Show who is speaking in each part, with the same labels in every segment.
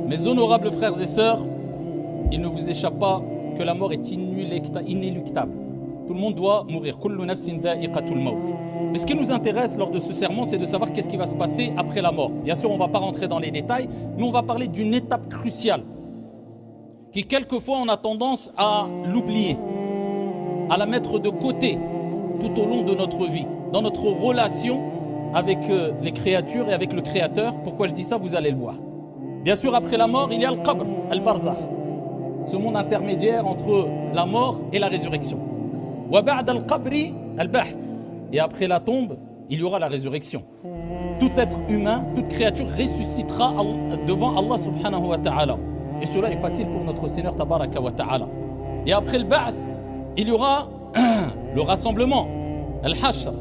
Speaker 1: Mes honorables frères et sœurs, il ne vous échappe pas que la mort est inéluctable. Tout le monde doit mourir. Mais ce qui nous intéresse lors de ce sermon, c'est de savoir qu'est-ce qui va se passer après la mort. Bien sûr, on ne va pas rentrer dans les détails, mais on va parler d'une étape cruciale qui, quelquefois, on a tendance à l'oublier, à la mettre de côté tout au long de notre vie, dans notre relation avec les créatures et avec le Créateur. Pourquoi je dis ça, vous allez le voir. Bien sûr, après la mort, il y a le qabr, al-barzakh, ce monde intermédiaire entre la mort et la résurrection. Wa ba'da al-qabri al-bahth, et après la tombe, il y aura la résurrection. Tout être humain, toute créature ressuscitera devant Allah subhanahu wa ta'ala. Et cela est facile pour notre Seigneur tabaraka wa ta'ala. Et après le ba'th, il y aura le rassemblement, al-hashr,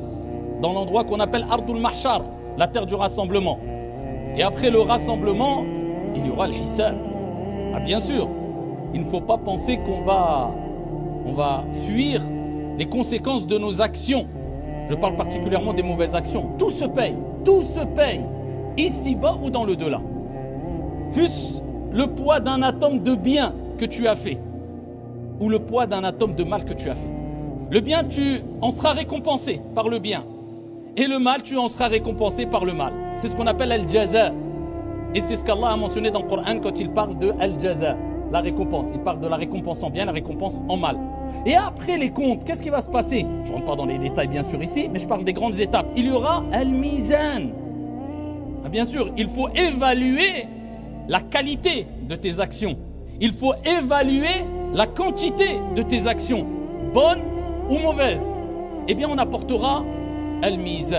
Speaker 1: dans l'endroit qu'on appelle Ardul Mahshar, la terre du rassemblement. Et après le rassemblement, il y aura le hisab. Ah, bien sûr, il ne faut pas penser qu'on va fuir les conséquences de nos actions. Je parle particulièrement des mauvaises actions. Tout se paye, ici-bas ou dans le delà. Fût-ce le poids d'un atome de bien que tu as fait, ou le poids d'un atome de mal que tu as fait. Le bien, tu en seras récompensé par le bien. Et le mal, tu en seras récompensé par le mal. C'est ce qu'on appelle al-jaza. Et c'est ce qu'Allah a mentionné dans le Coran quand il parle de al-jaza, la récompense. Il parle de la récompense en bien, la récompense en mal. Et après les comptes, qu'est-ce qui va se passer? Je ne rentre pas dans les détails bien sûr ici, mais je parle des grandes étapes. Il y aura al-mizan. Ah, bien sûr, il faut évaluer la qualité de tes actions. Il faut évaluer la quantité de tes actions, bonnes ou mauvaises. Eh bien, on apportera al-mizan.